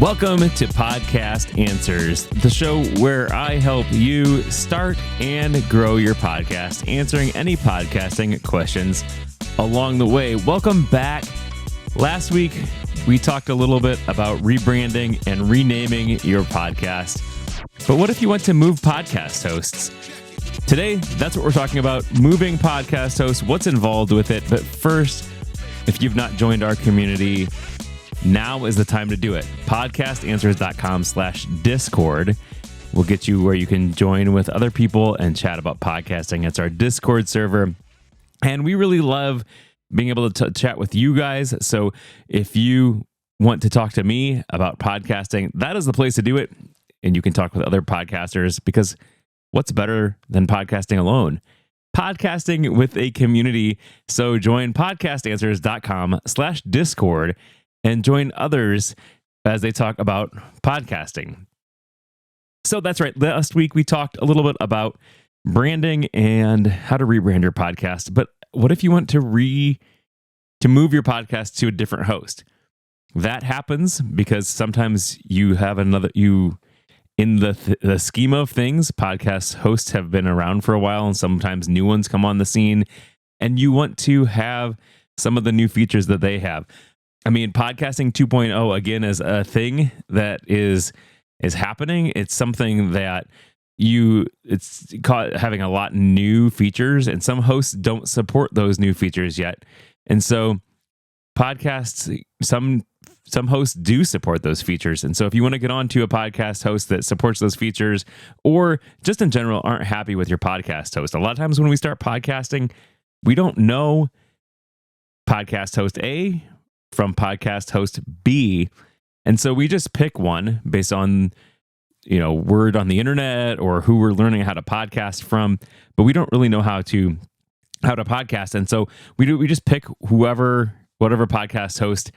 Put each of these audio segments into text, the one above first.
Welcome to Podcast Answers, the show where I help you start and grow your podcast, answering any podcasting questions along the way. Welcome back. Last week, we talked a little bit about rebranding and renaming your podcast. But what if you want to move podcast hosts? Today, that's what we're talking about, moving podcast hosts, what's involved with it. But first, if you've not joined our community, now is the time to do it. Podcastanswers.com/Discord will get you where you can join with other people and chat about podcasting. It's our Discord server. And we really love being able to chat with you guys. So if you want to talk to me about podcasting, that is the place to do it. And you can talk with other podcasters, because what's better than podcasting alone? Podcasting with a community. So join podcastanswers.com/Discord and join others as they talk about podcasting. So that's right. Last week, we talked a little bit about branding and how to rebrand your podcast. But what if you want to move your podcast to a different host? That happens because sometimes you have in the scheme of things, podcast hosts have been around for a while, and sometimes new ones come on the scene, and you want to have some of the new features that they have. I mean, podcasting 2.0, again, is a thing that is happening. It's something that it's having a lot of new features, and some hosts don't support those new features yet. And so podcasts, some hosts do support those features. And so if you want to get on to a podcast host that supports those features, or just in general aren't happy with your podcast host, a lot of times when we start podcasting, we don't know podcast host A from podcast host B. And so we just pick one based on, word on the internet or who we're learning how to podcast from, but we don't really know how to podcast. And so we just pick whatever podcast host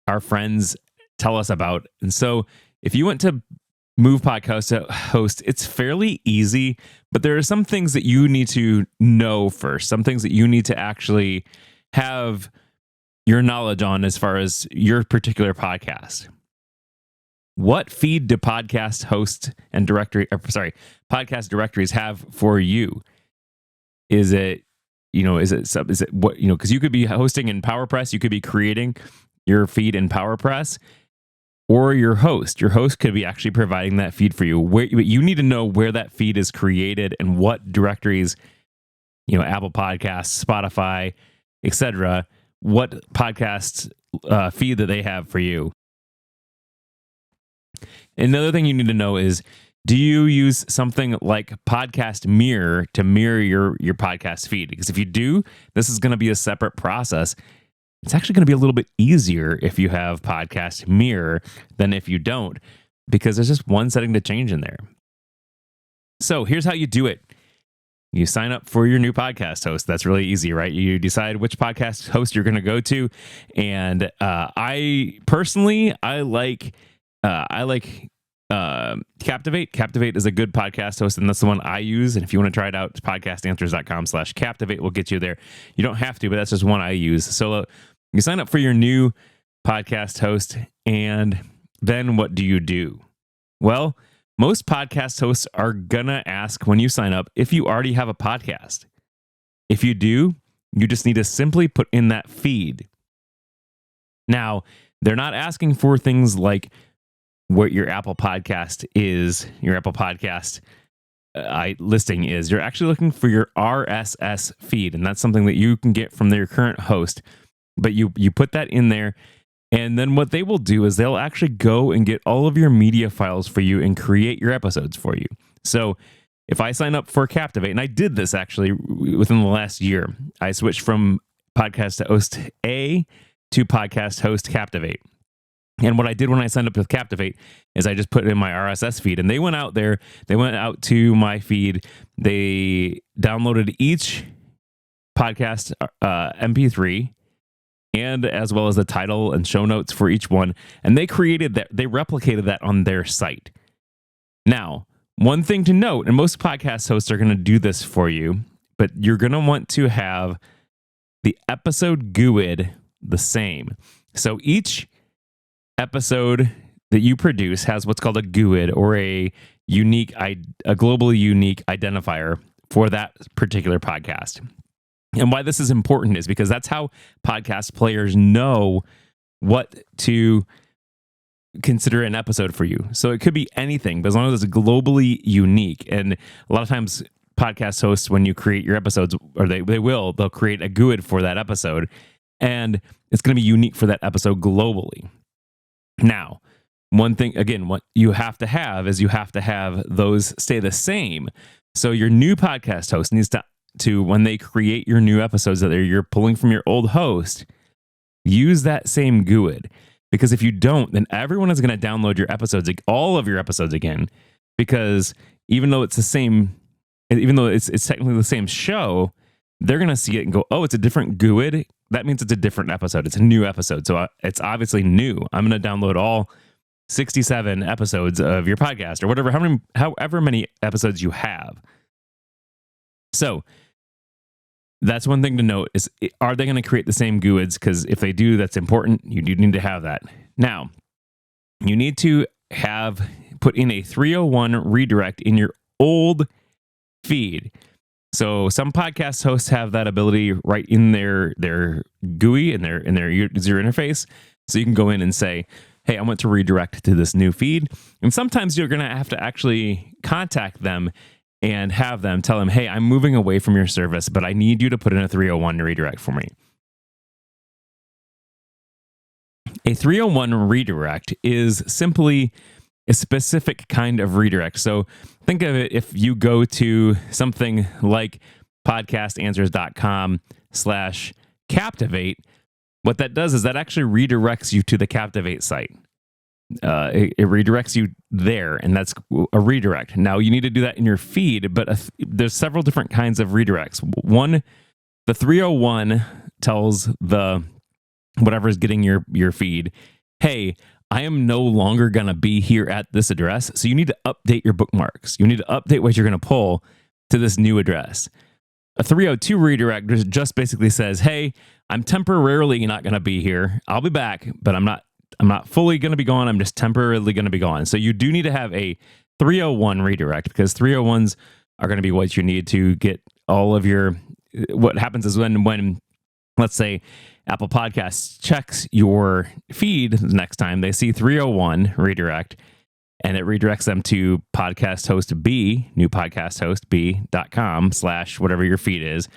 our friends tell us about. And so if you want to move podcast host, it's fairly easy, but there are some things that you need to know first, some things that you need to actually have your knowledge on as far as your particular podcast. What feed do podcast hosts and podcast directories have for you? Is it what, because you could be hosting in PowerPress, you could be creating your feed in PowerPress, or your host could be actually providing that feed for you. But you need to know where that feed is created and what directories, Apple Podcasts, Spotify, etc., what podcast feed that they have for you. Another thing you need to know is, do you use something like Podcast Mirror to mirror your podcast feed? Because if you do, this is going to be a separate process. It's actually going to be a little bit easier if you have Podcast Mirror than if you don't, because there's just one setting to change in there. So here's how you do it. You sign up for your new podcast host. That's really easy, right? You decide which podcast host you're going to go to. And I personally like Captivate. Captivate is a good podcast host, and that's the one I use. And if you want to try it out, podcastanswers.com/Captivate will get you there. You don't have to, but that's just one I use. So you sign up for your new podcast host, and then what do? Well, most podcast hosts are going to ask when you sign up if you already have a podcast. If you do, you just need to simply put in that feed. Now, they're not asking for things like what your Apple Podcast is, your Apple Podcast listing is. You're actually looking for your RSS feed, and that's something that you can get from their current host. But you put that in there, and then what they will do is they'll actually go and get all of your media files for you and create your episodes for you. So if I sign up for Captivate, and I did this actually within the last year, I switched from podcast host A to podcast host Captivate. And what I did when I signed up with Captivate is I just put it in my RSS feed, and they went out there, they went out to my feed, they downloaded each podcast MP3, and as well as the title and show notes for each one. And they created that, they replicated that on their site. Now, one thing to note, and most podcast hosts are going to do this for you, but you're going to want to have the episode GUID the same. So each episode that you produce has what's called a GUID, or a globally unique identifier for that particular podcast. And why this is important is because that's how podcast players know what to consider an episode for you. So it could be anything, but as long as it's globally unique. And a lot of times podcast hosts, when you create your episodes, or they'll create a GUID for that episode, and it's going to be unique for that episode globally. Now, one thing, again, what you have to have is you have to have those stay the same. So your new podcast host needs to when they create your new episodes that you're pulling from your old host, use that same GUID. Because if you don't, then everyone is going to download your episodes, all of your episodes again, because even though it's technically the same show, they're going to see it and go, oh, it's a different GUID. That means it's a different episode. It's a new episode. So it's obviously new. I'm going to download all 67 episodes of your podcast, or whatever, however many episodes you have. So that's one thing to note is, are they going to create the same GUIDs? Because if they do, that's important. You do need to have that. Now, you need to put in a 301 redirect in your old feed. So some podcast hosts have that ability right in their GUI, in their user interface. So you can go in and say, hey, I want to redirect to this new feed. And sometimes you're going to have to actually contact them and have them tell them, hey, I'm moving away from your service, but I need you to put in a 301 redirect for me. A 301 redirect is simply a specific kind of redirect. So think of it, if you go to something like podcastanswers.com/Captivate, what that does is that actually redirects you to the Captivate site. It redirects you there, and that's a redirect. Now, you need to do that in your feed, but there's several different kinds of redirects. One, the 301 tells whatever is getting your feed, hey, I am no longer going to be here at this address, so you need to update your bookmarks. You need to update what you're going to pull to this new address. A 302 redirect just basically says, hey, I'm temporarily not going to be here. I'll be back, but I'm not fully going to be gone. I'm just temporarily going to be gone. So you do need to have a 301 redirect, because 301s are going to be what you need to get all of your, what happens is when let's say Apple Podcasts checks your feed the next time, they see 301 redirect, and it redirects them to podcast host B, new podcast host B.com/whatever your feed is.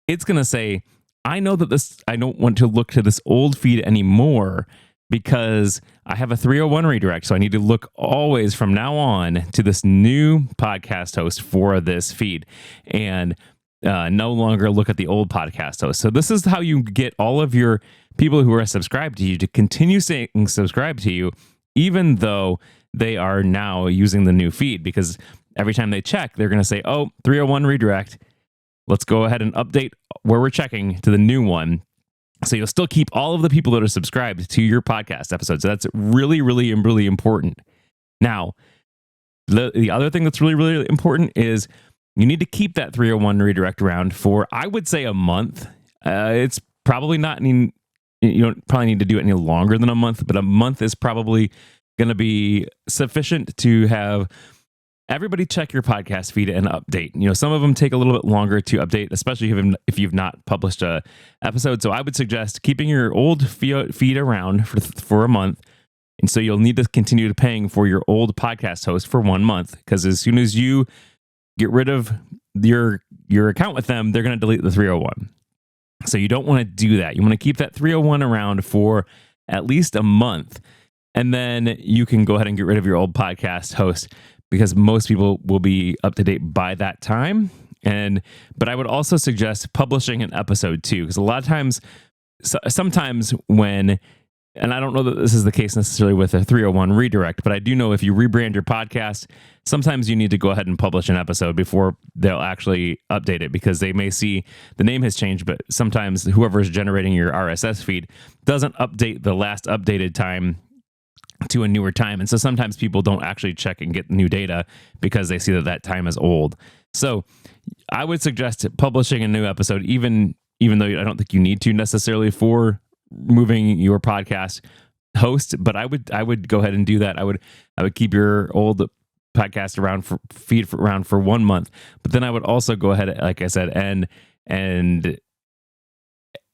It's going to say, I know that I don't want to look to this old feed anymore because I have a 301 redirect. So I need to look always from now on to this new podcast host for this feed, and no longer look at the old podcast host. So this is how you get all of your people who are subscribed to you to continue staying subscribed to you, even though they are now using the new feed, because every time they check, they're going to say, oh, 301 redirect. Let's go ahead and update where we're checking to the new one. So you'll still keep all of the people that are subscribed to your podcast episodes. So that's really, really, really important. Now, the other thing that's really, really important is you need to keep that 301 redirect around for, I would say, a month. It's probably not you don't probably need to do it any longer than a month, but a month is probably going to be sufficient to have everybody check your podcast feed and update. Some of them take a little bit longer to update, especially if you've not published a episode. So I would suggest keeping your old feed around for a month. And so you'll need to continue paying for your old podcast host for 1 month, because as soon as you get rid of your account with them, they're going to delete the 301. So you don't want to do that. You want to keep that 301 around for at least a month. And then you can go ahead and get rid of your old podcast host, because most people will be up to date by that time. But I would also suggest publishing an episode too, because a lot of times, sometimes when, and I don't know that this is the case necessarily with a 301 redirect, but I do know if you rebrand your podcast, sometimes you need to go ahead and publish an episode before they'll actually update it, because they may see the name has changed, but sometimes whoever is generating your RSS feed doesn't update the last updated time to a newer time. And so sometimes people don't actually check and get new data because they see that time is old. So I would suggest publishing a new episode, even though I don't think you need to necessarily for moving your podcast, host, but I would go ahead and do that. I would keep your old podcast around for 1 month, but then I would also go ahead, like I said, and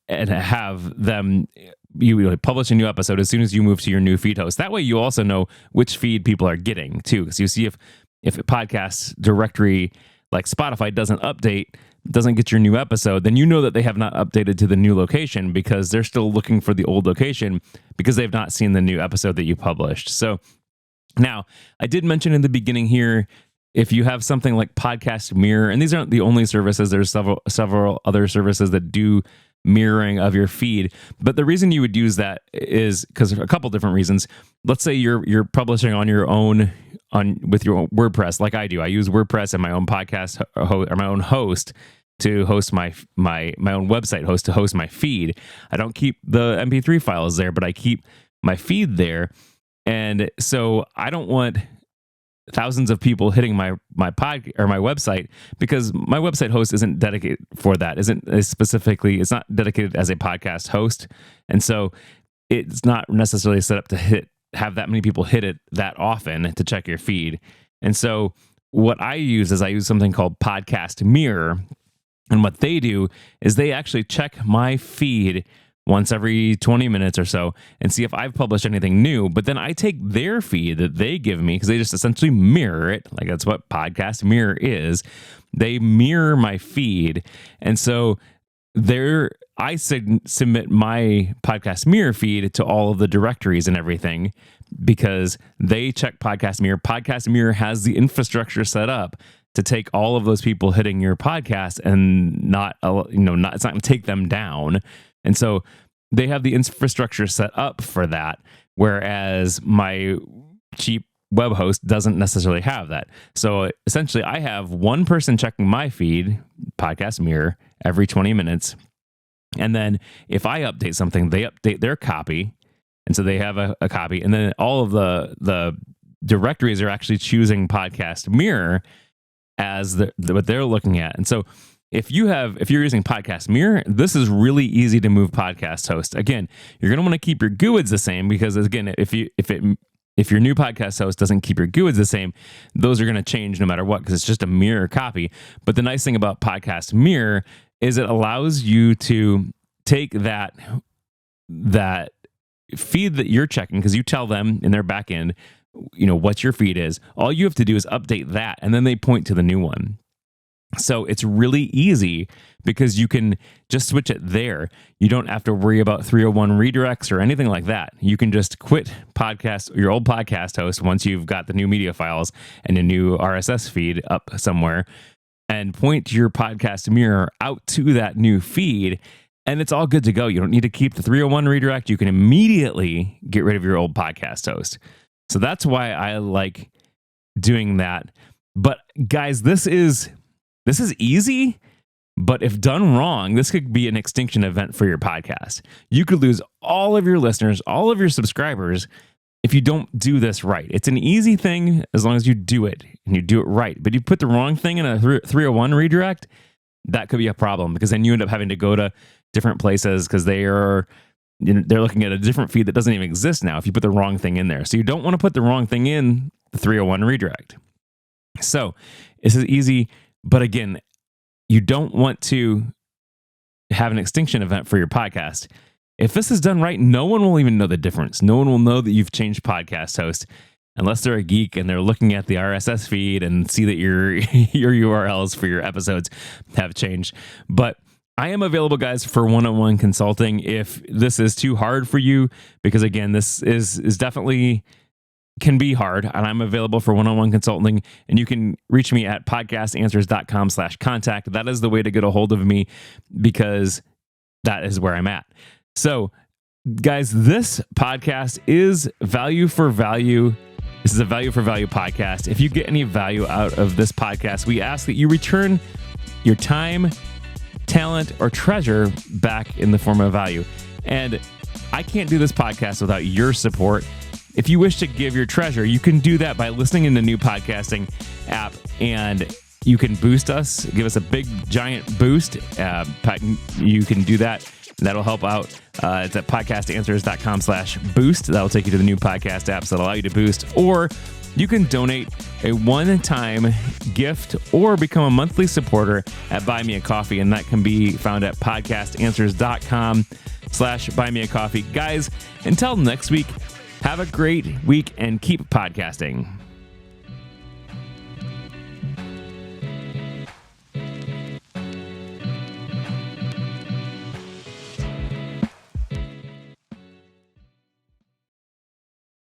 have them, you publish a new episode as soon as you move to your new feed host. That way you also know which feed people are getting too, because you see if a podcast directory like Spotify doesn't get your new episode, then you know that they have not updated to the new location, because they're still looking for the old location because they've not seen the new episode that you published. So now, I did mention in the beginning here, if you have something like Podcast Mirror, and these aren't the only services, there's several other services that do mirroring of your feed. But the reason you would use that is because a couple different reasons. Let's say you're publishing on your own with your own WordPress, like I do. I use WordPress and my own podcast or my own host to host my own website host to host my feed. I don't keep the MP3 files there, but I keep my feed there. And so I don't want thousands of people hitting my pod or my website, because my website host isn't dedicated for that. It's not dedicated as a podcast host. And so it's not necessarily set up to have that many people hit it that often to check your feed. And so what I use is something called Podcast Mirror. And what they do is they actually check my feed once every 20 minutes or so and see if I've published anything new. But then I take their feed that they give me, because they just essentially mirror it. Like, that's what Podcast Mirror is. They mirror my feed. And so I submit my Podcast Mirror feed to all of the directories and everything, because they check Podcast Mirror. Podcast Mirror has the infrastructure set up to take all of those people hitting your podcast and it's not going to take them down. And so they have the infrastructure set up for that, whereas my cheap web host doesn't necessarily have that. So essentially, I have one person checking my feed, Podcast Mirror, every 20 minutes. And then if I update something, they update their copy. And so they have a copy. And then all of the directories are actually choosing Podcast Mirror as what they're looking at. And so if you're using Podcast Mirror, this is really easy to move podcast host. Again, you're going to want to keep your GUIDs the same, because again, if your new podcast host doesn't keep your GUIDs the same, those are going to change no matter what, because it's just a mirror copy. But the nice thing about Podcast Mirror is it allows you to take that feed that you're checking, because you tell them in their back end, what your feed is. All you have to do is update that, and then they point to the new one. So it's really easy, because you can just switch it there. You don't have to worry about 301 redirects or anything like that. You can just quit your old podcast host once you've got the new media files and a new RSS feed up somewhere, and point your Podcast Mirror out to that new feed, and it's all good to go. You don't need to keep the 301 redirect. You can immediately get rid of your old podcast host. So that's why I like doing that. But guys, this is easy, but if done wrong, this could be an extinction event for your podcast. You could lose all of your listeners, all of your subscribers, if you don't do this right. It's an easy thing as long as you do it and you do it right. But you put the wrong thing in a 301 redirect, that could be a problem, because then you end up having to go to different places, because they're looking at a different feed that doesn't even exist now if you put the wrong thing in there. So you don't want to put the wrong thing in the 301 redirect. So this is easy. But again, you don't want to have an extinction event for your podcast. If this is done right, no one will even know the difference. No one will know that you've changed podcast host, unless they're a geek and they're looking at the RSS feed and see that your URLs for your episodes have changed. But I am available, guys, for one-on-one consulting if this is too hard for you, because again, this is definitely can be hard, and I'm available for one-on-one consulting, and you can reach me at podcastanswers.com/contact. That is the way to get a hold of me, because that is where I'm at. So guys, this podcast is value for value. This is a value for value podcast. If you get any value out of this podcast, we ask that you return your time, talent, or treasure back in the form of value. And I can't do this podcast without your support. If you wish to give your treasure, you can do that by listening in the new podcasting app, and you can boost us, give us a big giant boost. You can do that That'll help out. It's at podcastanswers.com/boost. That'll take you to the new podcast apps that allow you to boost. Or you can donate a one-time gift or become a monthly supporter at Buy Me a Coffee. And that can be found at podcastanswers.com/buymeacoffee. Guys, until next week, have a great week and keep podcasting.